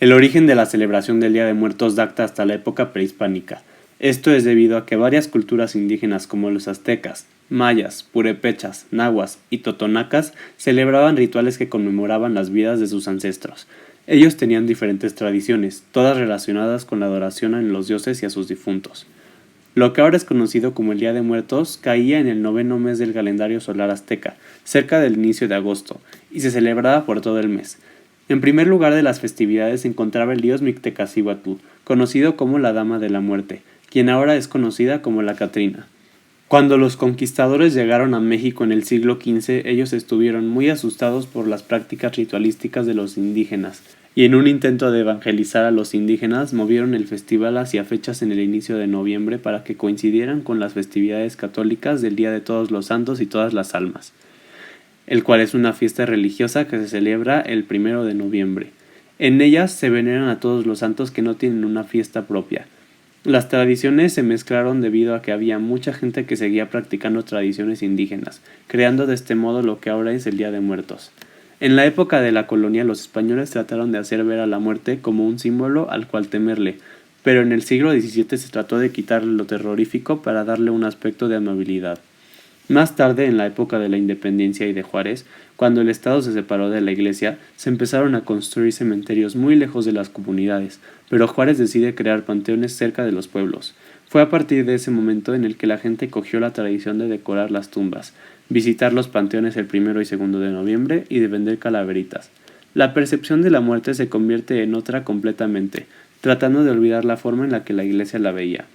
El origen de la celebración del Día de Muertos data hasta la época prehispánica. Esto es debido a que varias culturas indígenas como los aztecas, mayas, purépechas, nahuas y totonacas celebraban rituales que conmemoraban las vidas de sus ancestros. Ellos tenían diferentes tradiciones, todas relacionadas con la adoración a los dioses y a sus difuntos. Lo que ahora es conocido como el Día de Muertos caía en el noveno mes del calendario solar azteca, cerca del inicio de agosto, y se celebraba por todo el mes. En primer lugar de las festividades se encontraba el dios Mictecacihuatl, conocido como la Dama de la Muerte, quien ahora es conocida como la Catrina. Cuando los conquistadores llegaron a México en el siglo XV, ellos estuvieron muy asustados por las prácticas ritualísticas de los indígenas, y en un intento de evangelizar a los indígenas movieron el festival hacia fechas en el inicio de noviembre para que coincidieran con las festividades católicas del Día de Todos los Santos y Todas las Almas, el cual es una fiesta religiosa que se celebra el 1 de noviembre. En ellas se veneran a todos los santos que no tienen una fiesta propia. Las tradiciones se mezclaron debido a que había mucha gente que seguía practicando tradiciones indígenas, creando de este modo lo que ahora es el Día de Muertos. En la época de la colonia los españoles trataron de hacer ver a la muerte como un símbolo al cual temerle, pero en el siglo XVII se trató de quitarle lo terrorífico para darle un aspecto de amabilidad. Más tarde, en la época de la Independencia y de Juárez, cuando el Estado se separó de la Iglesia, se empezaron a construir cementerios muy lejos de las comunidades, pero Juárez decide crear panteones cerca de los pueblos. Fue a partir de ese momento en el que la gente cogió la tradición de decorar las tumbas, visitar los panteones el 1 y 2 de noviembre y de vender calaveritas. La percepción de la muerte se convierte en otra completamente, tratando de olvidar la forma en la que la Iglesia la veía.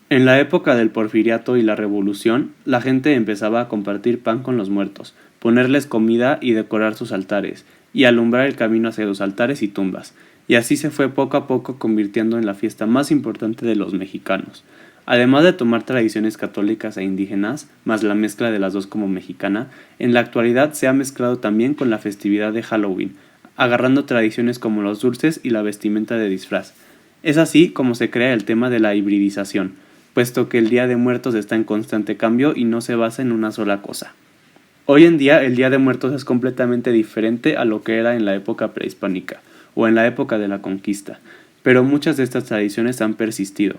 En la época del Porfiriato y la Revolución, la gente empezaba a compartir pan con los muertos, ponerles comida y decorar sus altares, y alumbrar el camino hacia los altares y tumbas, y así se fue poco a poco convirtiendo en la fiesta más importante de los mexicanos. Además de tomar tradiciones católicas e indígenas, más la mezcla de las dos como mexicana, en la actualidad se ha mezclado también con la festividad de Halloween, agarrando tradiciones como los dulces y la vestimenta de disfraz. Es así como se crea el tema de la hibridización, puesto que el Día de Muertos está en constante cambio y no se basa en una sola cosa. Hoy en día el Día de Muertos es completamente diferente a lo que era en la época prehispánica o en la época de la conquista, pero muchas de estas tradiciones han persistido.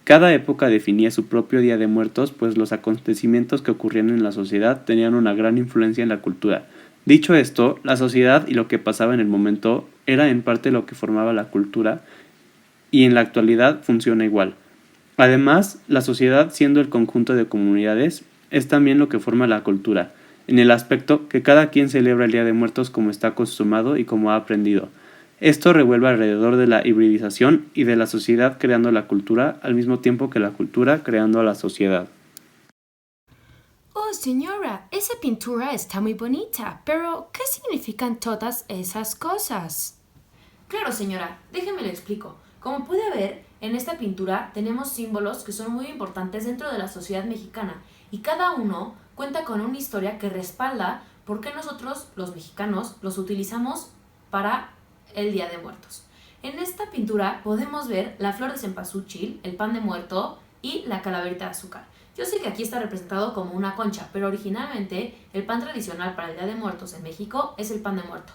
Cada época definía su propio Día de Muertos, pues los acontecimientos que ocurrían en la sociedad tenían una gran influencia en la cultura. Dicho esto, la sociedad y lo que pasaba en el momento era en parte lo que formaba la cultura y en la actualidad funciona igual. Además, la sociedad, siendo el conjunto de comunidades, es también lo que forma la cultura, en el aspecto que cada quien celebra el Día de Muertos como está acostumbrado y como ha aprendido. Esto revuelve alrededor de la hibridización y de la sociedad creando la cultura, al mismo tiempo que la cultura creando a la sociedad. Oh, señora, esa pintura está muy bonita, pero ¿qué significan todas esas cosas? Claro, señora, déjeme le explico. Como puede ver, en esta pintura tenemos símbolos que son muy importantes dentro de la sociedad mexicana y cada uno cuenta con una historia que respalda por qué nosotros, los mexicanos, los utilizamos para el Día de Muertos. En esta pintura podemos ver la flor de cempasúchil, el pan de muerto y la calaverita de azúcar. Yo sé que aquí está representado como una concha, pero originalmente el pan tradicional para el Día de Muertos en México es el pan de muerto.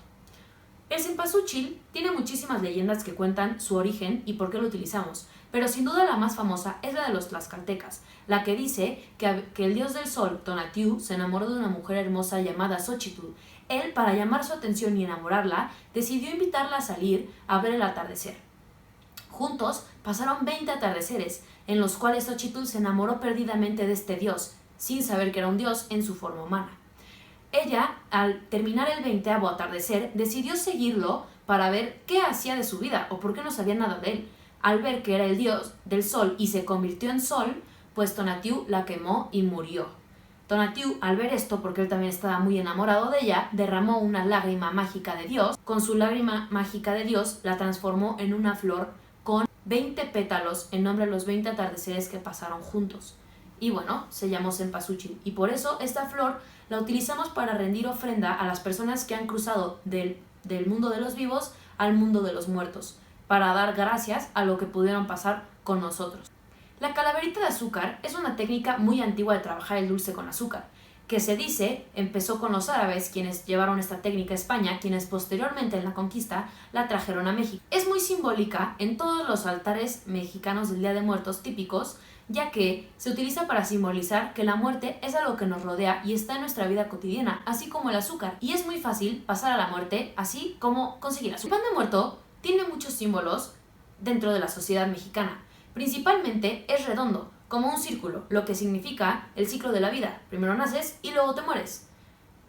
El cempasúchil tiene muchísimas leyendas que cuentan su origen y por qué lo utilizamos, pero sin duda la más famosa es la de los tlaxcaltecas, la que dice que el dios del sol, Tonatiuh, se enamoró de una mujer hermosa llamada Xochitl. Él, para llamar su atención y enamorarla, decidió invitarla a salir a ver el atardecer. Juntos pasaron 20 atardeceres, en los cuales Xochitl se enamoró perdidamente de este dios, sin saber que era un dios en su forma humana. Ella, al terminar el 20º atardecer, decidió seguirlo para ver qué hacía de su vida o por qué no sabía nada de él. Al ver que era el dios del sol y se convirtió en sol, pues Tonatiuh la quemó y murió. Tonatiuh, al ver esto, porque él también estaba muy enamorado de ella, derramó una lágrima mágica de Dios. Con su lágrima mágica de Dios la transformó en una flor con 20 pétalos en nombre de los 20 atardeceres que pasaron juntos. Y bueno, se llamó cempasúchil. Y por eso esta flor la utilizamos para rendir ofrenda a las personas que han cruzado del mundo de los vivos al mundo de los muertos, para dar gracias a lo que pudieron pasar con nosotros. La calaverita de azúcar es una técnica muy antigua de trabajar el dulce con azúcar, que se dice empezó con los árabes, quienes llevaron esta técnica a España, quienes posteriormente en la conquista la trajeron a México. Es muy simbólica en todos los altares mexicanos del Día de Muertos típicos, ya que se utiliza para simbolizar que la muerte es algo que nos rodea y está en nuestra vida cotidiana, así como el azúcar, y es muy fácil pasar a la muerte, así como conseguir azúcar. El pan de muerto tiene muchos símbolos dentro de la sociedad mexicana. Principalmente es redondo, como un círculo, lo que significa el ciclo de la vida. Primero naces y luego te mueres.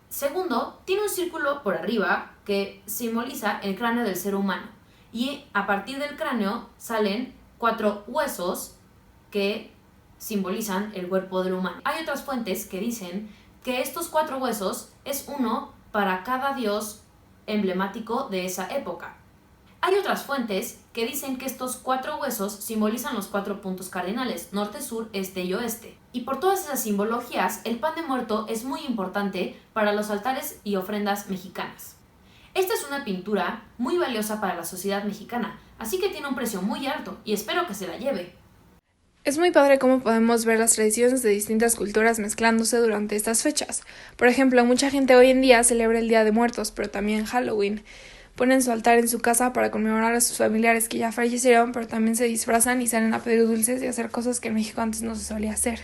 Segundo, tiene un círculo por arriba que simboliza el cráneo del ser humano. Y a partir del cráneo salen 4 huesos que simbolizan el cuerpo del humano. Hay otras fuentes que dicen que estos 4 huesos es uno para cada dios emblemático de esa época. Hay otras fuentes que dicen que estos 4 huesos simbolizan los 4 puntos cardinales, norte, sur, este y oeste. Y por todas esas simbologías, el pan de muerto es muy importante para los altares y ofrendas mexicanas. Esta es una pintura muy valiosa para la sociedad mexicana, así que tiene un precio muy alto y espero que se la lleve. Es muy padre cómo podemos ver las tradiciones de distintas culturas mezclándose durante estas fechas. Por ejemplo, mucha gente hoy en día celebra el Día de Muertos, pero también Halloween. Ponen su altar en su casa para conmemorar a sus familiares que ya fallecieron, pero también se disfrazan y salen a pedir dulces y hacer cosas que en México antes no se solía hacer.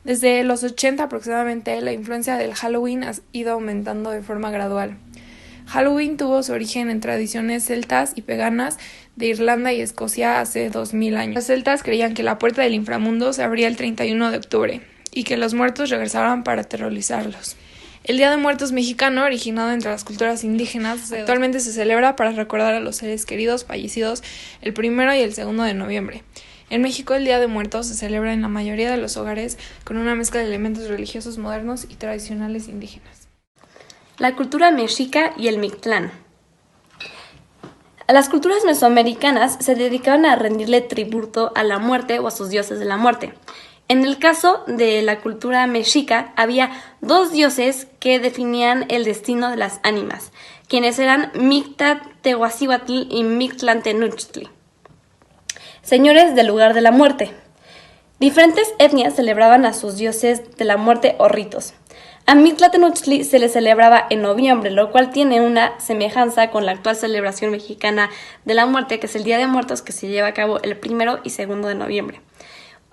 Desde los 80 aproximadamente, la influencia del Halloween ha ido aumentando de forma gradual. Halloween tuvo su origen en tradiciones celtas y paganas de Irlanda y Escocia hace 2000 años. Los celtas creían que la puerta del inframundo se abría el 31 de octubre y que los muertos regresaban para aterrorizarlos. El Día de Muertos mexicano, originado entre las culturas indígenas, actualmente se celebra para recordar a los seres queridos fallecidos el 1 y el 2 de noviembre. En México, el Día de Muertos se celebra en la mayoría de los hogares con una mezcla de elementos religiosos modernos y tradicionales indígenas. La cultura mexica y el Mictlán. Las culturas mesoamericanas se dedicaban a rendirle tributo a la muerte o a sus dioses de la muerte. En el caso de la cultura mexica, había 2 dioses que definían el destino de las ánimas, quienes eran Mictlantecuhtli y Mictlantecuhtli, señores del lugar de la muerte. Diferentes etnias celebraban a sus dioses de la muerte o ritos. A Mictlantecuhtli se le celebraba en noviembre, lo cual tiene una semejanza con la actual celebración mexicana de la muerte, que es el Día de Muertos, que se lleva a cabo el 1 y 2 de noviembre.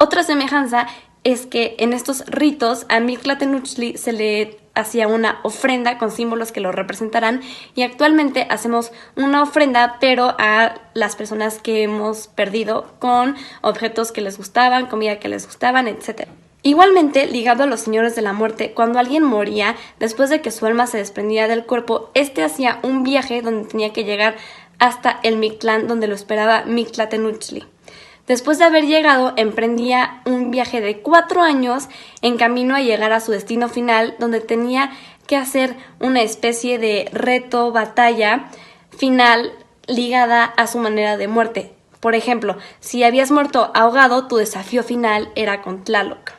Otra semejanza es que en estos ritos a Mictlantecuhtli se le hacía una ofrenda con símbolos que lo representarán, y actualmente hacemos una ofrenda pero a las personas que hemos perdido, con objetos que les gustaban, comida que les gustaban, etc. Igualmente, ligado a los señores de la muerte, cuando alguien moría, después de que su alma se desprendía del cuerpo, hacía un viaje donde tenía que llegar hasta el Mictlán, donde lo esperaba Mictlantecuhtli. Después de haber llegado, emprendía un viaje de 4 años en camino a llegar a su destino final, donde tenía que hacer una especie de reto, batalla final ligada a su manera de muerte. Por ejemplo, si habías muerto ahogado, tu desafío final era con Tlaloc.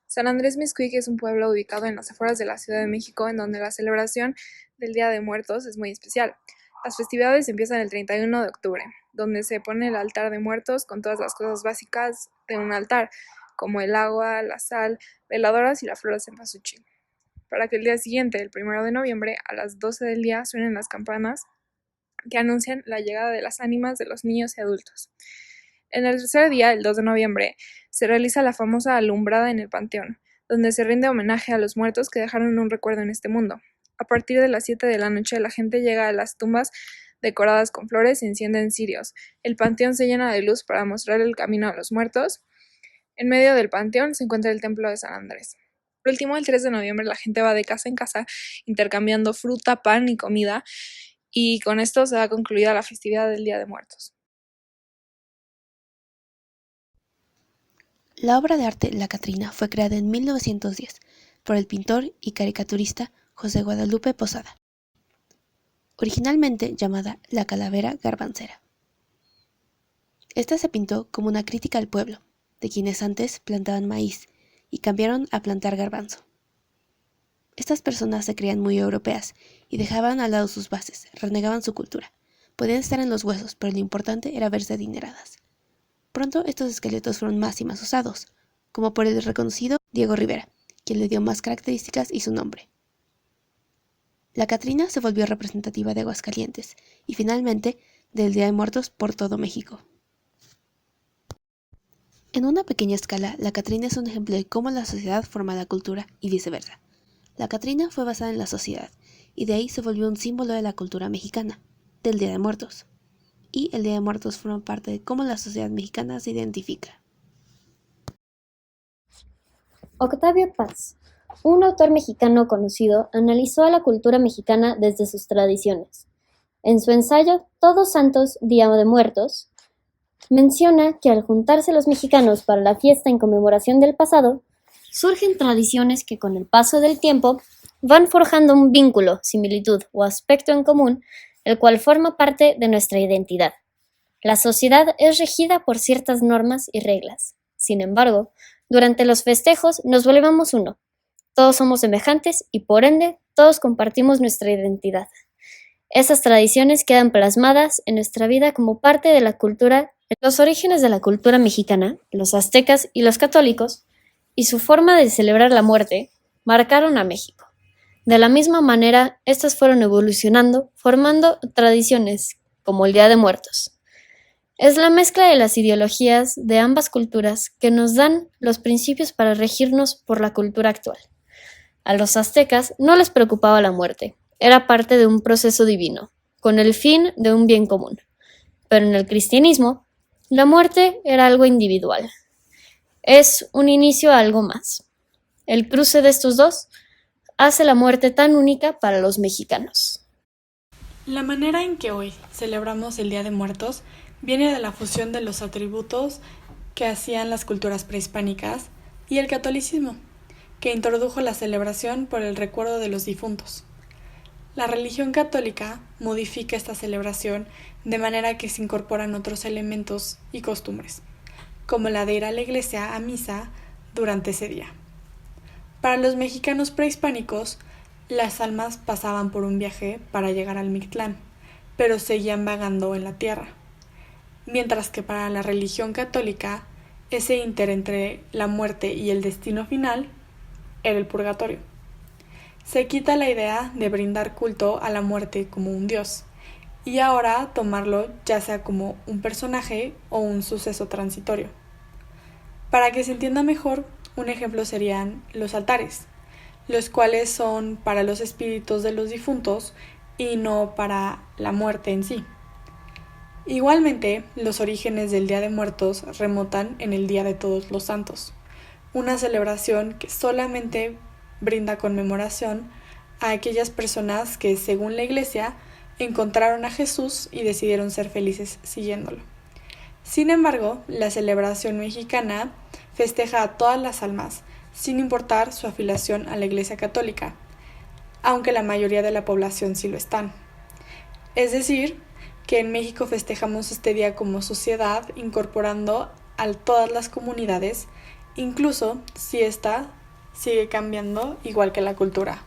San Andrés Mixquic es un pueblo ubicado en las afueras de la Ciudad de México, en donde la celebración del Día de Muertos es muy especial. Las festividades empiezan el 31 de octubre, donde se pone el altar de muertos con todas las cosas básicas de un altar, como el agua, la sal, veladoras y la flor de cempasúchil, para que el día siguiente, el 1 de noviembre, a las 12 del día, suenen las campanas que anuncian la llegada de las ánimas de los niños y adultos. En el tercer día, el 2 de noviembre, se realiza la famosa alumbrada en el Panteón, donde se rinde homenaje a los muertos que dejaron un recuerdo en este mundo. A partir de las 7 de la noche, la gente llega a las tumbas decoradas con flores y encienden cirios. El panteón se llena de luz para mostrar el camino a los muertos. En medio del panteón se encuentra el templo de San Andrés. Por último, el 3 de noviembre, la gente va de casa en casa intercambiando fruta, pan y comida, y con esto se da concluida la festividad del Día de Muertos. La obra de arte La Catrina fue creada en 1910 por el pintor y caricaturista José Guadalupe Posada, originalmente llamada La Calavera Garbancera. Esta se pintó como una crítica al pueblo, de quienes antes plantaban maíz y cambiaron a plantar garbanzo. Estas personas se creían muy europeas y dejaban al lado sus bases, renegaban su cultura. Podían estar en los huesos, pero lo importante era verse adineradas. Pronto estos esqueletos fueron más y más usados, como por el reconocido Diego Rivera, quien le dio más características y su nombre. La Catrina se volvió representativa de Aguascalientes y finalmente del Día de Muertos por todo México. En una pequeña escala, la Catrina es un ejemplo de cómo la sociedad forma la cultura y viceversa. La Catrina fue basada en la sociedad y de ahí se volvió un símbolo de la cultura mexicana, del Día de Muertos. Y el Día de Muertos forma parte de cómo la sociedad mexicana se identifica. Octavio Paz, un autor mexicano conocido, analizó a la cultura mexicana desde sus tradiciones. En su ensayo Todos Santos, Día de Muertos, menciona que al juntarse los mexicanos para la fiesta en conmemoración del pasado, surgen tradiciones que con el paso del tiempo van forjando un vínculo, similitud o aspecto en común, el cual forma parte de nuestra identidad. La sociedad es regida por ciertas normas y reglas. Sin embargo, durante los festejos nos volvemos uno. Todos somos semejantes y por ende todos compartimos nuestra identidad. Esas tradiciones quedan plasmadas en nuestra vida como parte de la cultura. Los orígenes de la cultura mexicana, los aztecas y los católicos, y su forma de celebrar la muerte, marcaron a México. De la misma manera, estas fueron evolucionando, formando tradiciones como el Día de Muertos. Es la mezcla de las ideologías de ambas culturas que nos dan los principios para regirnos por la cultura actual. A los aztecas no les preocupaba la muerte, era parte de un proceso divino, con el fin de un bien común. Pero en el cristianismo, la muerte era algo individual. Es un inicio a algo más. El cruce de estos dos hace la muerte tan única para los mexicanos. La manera en que hoy celebramos el Día de Muertos viene de la fusión de los atributos que hacían las culturas prehispánicas y el catolicismo, que introdujo la celebración por el recuerdo de los difuntos. La religión católica modifica esta celebración de manera que se incorporan otros elementos y costumbres, como la de ir a la iglesia a misa durante ese día. Para los mexicanos prehispánicos, las almas pasaban por un viaje para llegar al Mictlán, pero seguían vagando en la tierra. Mientras que para la religión católica, ese ínter entre la muerte y el destino final era el purgatorio. Se quita la idea de brindar culto a la muerte como un dios, y ahora tomarlo ya sea como un personaje o un suceso transitorio. Para que se entienda mejor, un ejemplo serían los altares, los cuales son para los espíritus de los difuntos y no para la muerte en sí. Igualmente, los orígenes del Día de Muertos remontan en el Día de Todos los Santos, una celebración que solamente brinda conmemoración a aquellas personas que, según la Iglesia, encontraron a Jesús y decidieron ser felices siguiéndolo. Sin embargo, la celebración mexicana festeja a todas las almas, sin importar su afiliación a la Iglesia Católica, aunque la mayoría de la población sí lo están. Es decir, que en México festejamos este día como sociedad, incorporando a todas las comunidades, incluso si ésta sigue cambiando igual que la cultura.